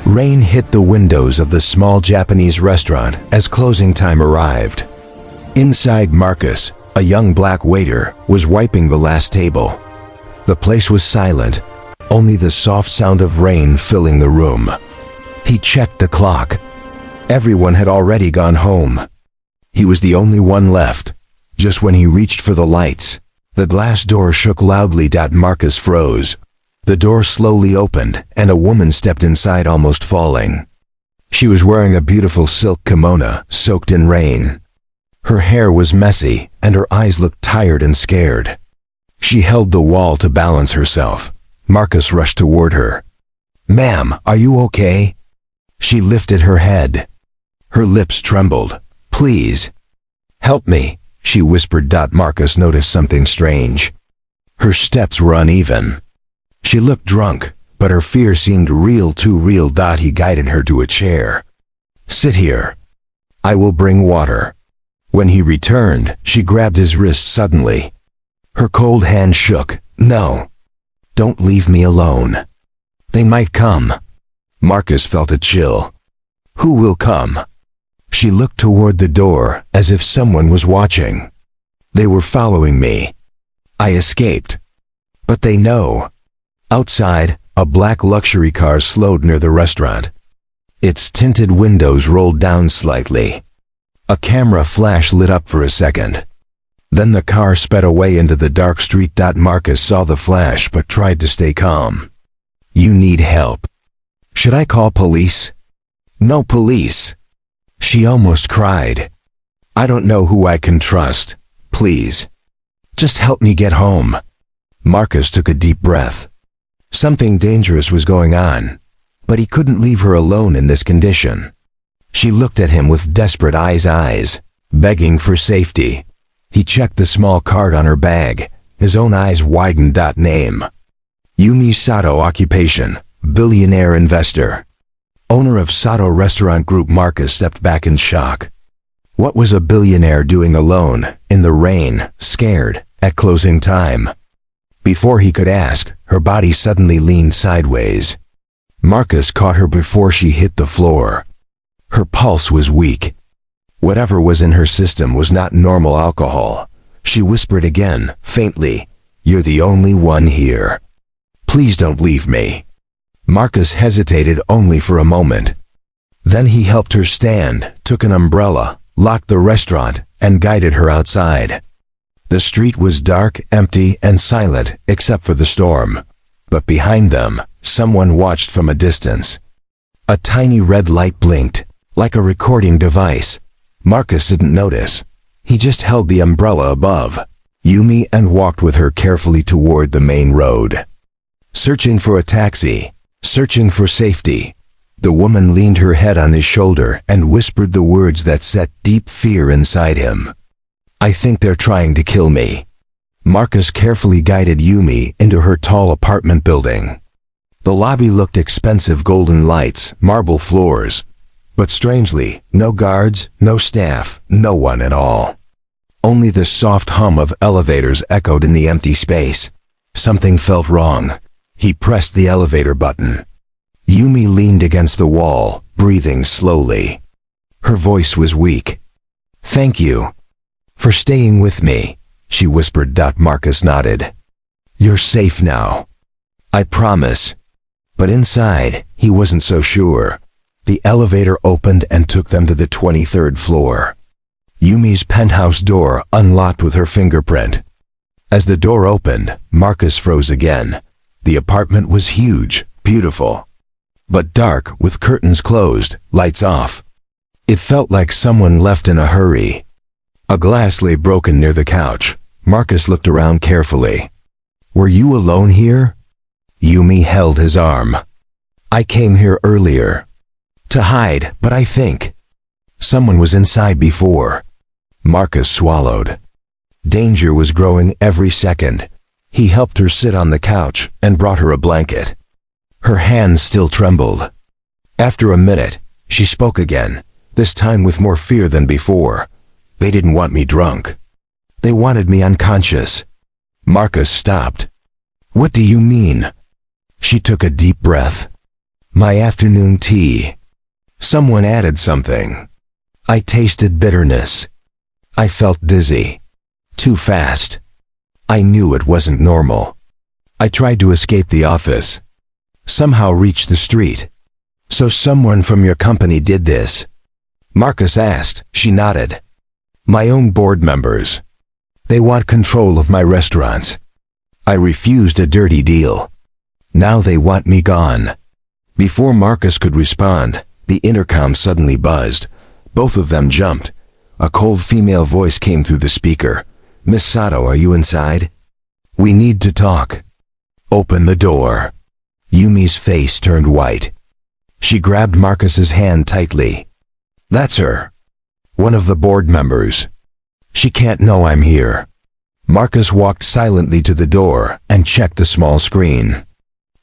Rain hit the windows of the small Japanese restaurant as closing time arrived. Inside, Marcus, a young black waiter, was wiping the last table. The place was silent, only the soft sound of rain filling the room. He checked the clock. Everyone had already gone home. He was the only one left. Just when he reached for the lights, the glass door shook loudly. Marcus froze. The door slowly opened, and a woman stepped inside, almost falling. She was wearing a beautiful silk kimono, soaked in rain. Her hair was messy, and her eyes looked tired and scared. She held the wall to balance herself. Marcus rushed toward her. "Ma'am, are you okay?" She lifted her head. Her lips trembled. "Please, help me," she whispered. Marcus noticed something strange. Her steps were uneven. She looked drunk, but her fear seemed real, too real. He guided her to a chair. "Sit here. I will bring water." When he returned, she grabbed his wrist suddenly. Her cold hand shook. "No. Don't leave me alone. They might come." Marcus felt a chill. "Who will come?" She looked toward the door, as if someone was watching. "They were following me. I escaped. But they know." Outside, a black luxury car slowed near the restaurant. Its tinted windows rolled down slightly. A camera flash lit up for a second. Then the car sped away into the dark street. Marcus saw the flash but tried to stay calm. "You need help." "Should I call police?" "No police." She almost cried. "I don't know who I can trust. Please. Just help me get home." Marcus took a deep breath. Something dangerous was going on, but he couldn't leave her alone in this condition. She looked at him with desperate eyes, begging for safety. He checked the small card on her bag. His own eyes widened. Name: Yumi Sato. Occupation: billionaire investor. Owner of Sato Restaurant Group. Marcus stepped back in shock. What was a billionaire doing alone, in the rain, scared, at closing time? Before he could ask, her body suddenly leaned sideways. Marcus caught her before she hit the floor. Her pulse was weak. Whatever was in her system was not normal alcohol. She whispered again, faintly, "You're the only one here. Please don't leave me." Marcus hesitated only for a moment. Then he helped her stand, took an umbrella, locked the restaurant, and guided her outside. The street was dark, empty, and silent, except for the storm. But behind them, someone watched from a distance. A tiny red light blinked, like a recording device. Marcus didn't notice. He just held the umbrella above Yumi and walked with her carefully toward the main road. Searching for a taxi, searching for safety. The woman leaned her head on his shoulder and whispered the words that set deep fear inside him. "I think they're trying to kill me." Marcus carefully guided Yumi into her tall apartment building. The lobby looked expensive: golden lights, marble floors. But strangely, no guards, no staff, no one at all. Only the soft hum of elevators echoed in the empty space. Something felt wrong. He pressed the elevator button. Yumi leaned against the wall, breathing slowly. Her voice was weak. "Thank you for staying with me," she whispered. Marcus nodded. "You're safe now. I promise." But inside, he wasn't so sure. The elevator opened and took them to the 23rd floor. Yumi's penthouse door unlocked with her fingerprint. As the door opened, Marcus froze again. The apartment was huge, beautiful, but dark, with curtains closed, lights off. It felt like someone left in a hurry. A glass lay broken near the couch. Marcus looked around carefully. "Were you alone here?" Yumi held his arm. "I came here earlier. To hide, but I think someone was inside before." Marcus swallowed. Danger was growing every second. He helped her sit on the couch and brought her a blanket. Her hands still trembled. After a minute, she spoke again, this time with more fear than before. "They didn't want me drunk. They wanted me unconscious." Marcus stopped. "What do you mean?" She took a deep breath. My afternoon tea. Someone added something. I tasted bitterness. I felt dizzy. Too fast. I knew it wasn't normal. I tried to escape the office. Somehow reached the street. So someone from your company did this? Marcus asked. She nodded. My own board members. They want control of my restaurants. I refused a dirty deal. Now they want me gone. Before Marcus could respond, the intercom suddenly buzzed. Both of them jumped. A cold female voice came through the speaker. Miss Sato, are you inside? We need to talk. Open the door. Yumi's face turned white. She grabbed Marcus's hand tightly. That's her. One of the board members. She can't know I'm here. Marcus walked silently to the door and checked the small screen.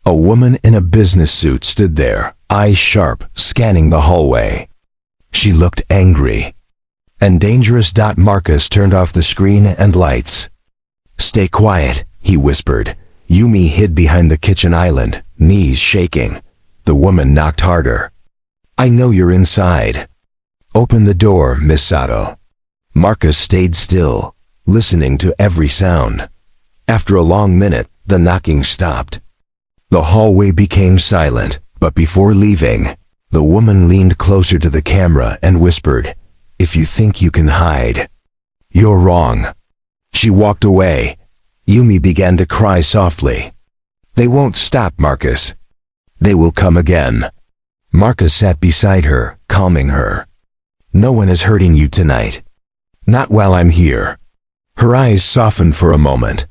A woman in a business suit stood there, eyes sharp, scanning the hallway. She looked angry and dangerous. Marcus turned off the screen and lights. Stay quiet, he whispered. Yumi hid behind the kitchen island, knees shaking. The woman knocked harder. I know you're inside. Open the door, Miss Sato. Marcus stayed still, listening to every sound. After a long minute, the knocking stopped. The hallway became silent, but before leaving, the woman leaned closer to the camera and whispered, If you think you can hide, you're wrong. She walked away. Yumi began to cry softly. They won't stop, Marcus. They will come again. Marcus sat beside her, calming her. No one is hurting you tonight. Not while I'm here. Her eyes softened for a moment.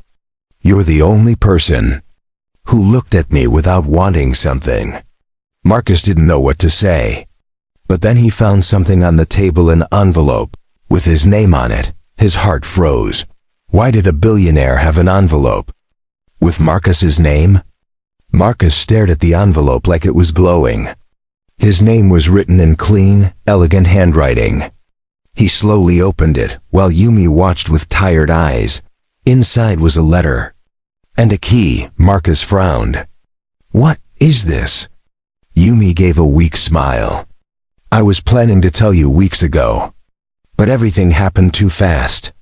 You're the only person who looked at me without wanting something. Marcus didn't know what to say. But then he found something on the table, an envelope with his name on it. His heart froze. Why did a billionaire have an envelope with Marcus's name? Marcus stared at the envelope like it was glowing. His name was written in clean, elegant handwriting. He slowly opened it, while Yumi watched with tired eyes. Inside was a letter and a key. Marcus frowned. What is this? Yumi gave a weak smile. I was planning to tell you weeks ago, but everything happened too fast.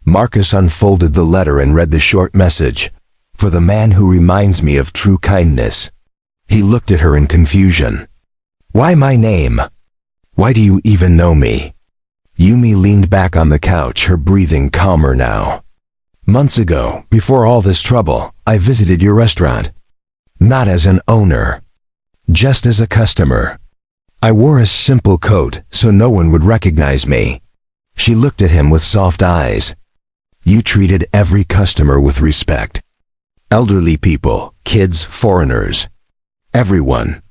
Marcus unfolded the letter and read the short message. For the man who reminds me of true kindness. He looked at her in confusion. Why my name? Why do you even know me? Yumi leaned back on the couch, her breathing calmer now. Months ago, before all this trouble, I visited your restaurant. Not as an owner. Just as a customer. I wore a simple coat so no one would recognize me. She looked at him with soft eyes. You treated every customer with respect. Elderly people, kids, foreigners. Everyone.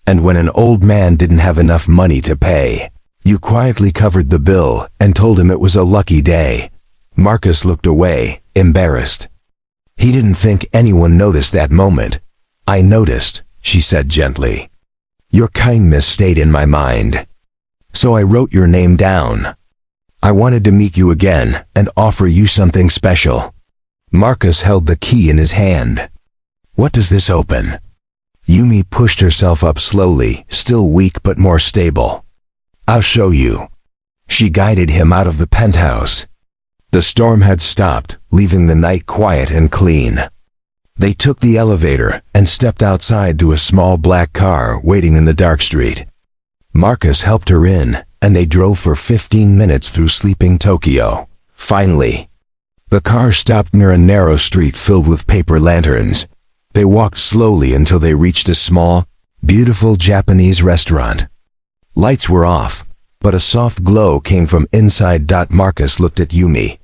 And when an old man didn't have enough money to pay, you quietly covered the bill and told him it was a lucky day. Marcus looked away, embarrassed. He didn't think anyone noticed that moment. I noticed, she said gently. Your kindness stayed in my mind. So I wrote your name down. I wanted to meet you again and offer you something special. Marcus held the key in his hand. What does this open? Yumi pushed herself up slowly, still weak but more stable. I'll show you. She guided him out of the penthouse. The storm had stopped, leaving the night quiet and clean. They took the elevator and stepped outside to a small black car waiting in the dark street. Marcus helped her in, and they drove for 15 minutes through sleeping Tokyo. Finally, the car stopped near a narrow street filled with paper lanterns. They walked slowly until they reached a small, beautiful Japanese restaurant. Lights were off, but a soft glow came from inside. Marcus looked at Yumi.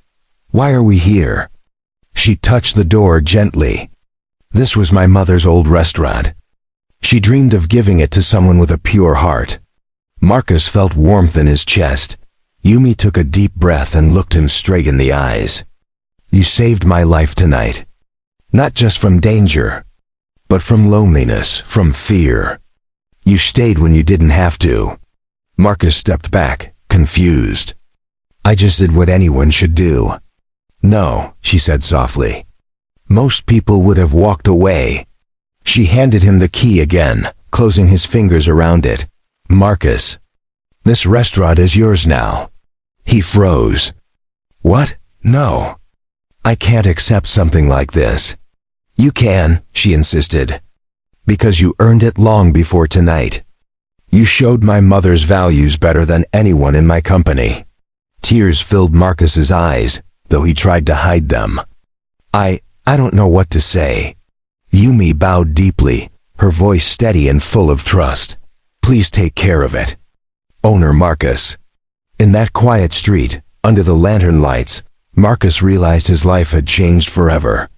Why are we here? She touched the door gently. This was my mother's old restaurant. She dreamed of giving it to someone with a pure heart. Marcus felt warmth in his chest. Yumi took a deep breath and looked him straight in the eyes. You saved my life tonight. Not just from danger, but from loneliness, from fear. You stayed when you didn't have to. Marcus stepped back, confused. I just did what anyone should do. No, she said softly. Most people would have walked away. She handed him the key again, closing his fingers around it. "Marcus, this restaurant is yours now." He froze. "What? No. I can't accept something like this." "You can," she insisted. "Because you earned it long before tonight. You showed my mother's values better than anyone in my company." Tears filled Marcus's eyes, though he tried to hide them. I don't know what to say." Yumi bowed deeply, her voice steady and full of trust. "Please take care of it. Owner Marcus." In that quiet street, under the lantern lights, Marcus realized his life had changed forever.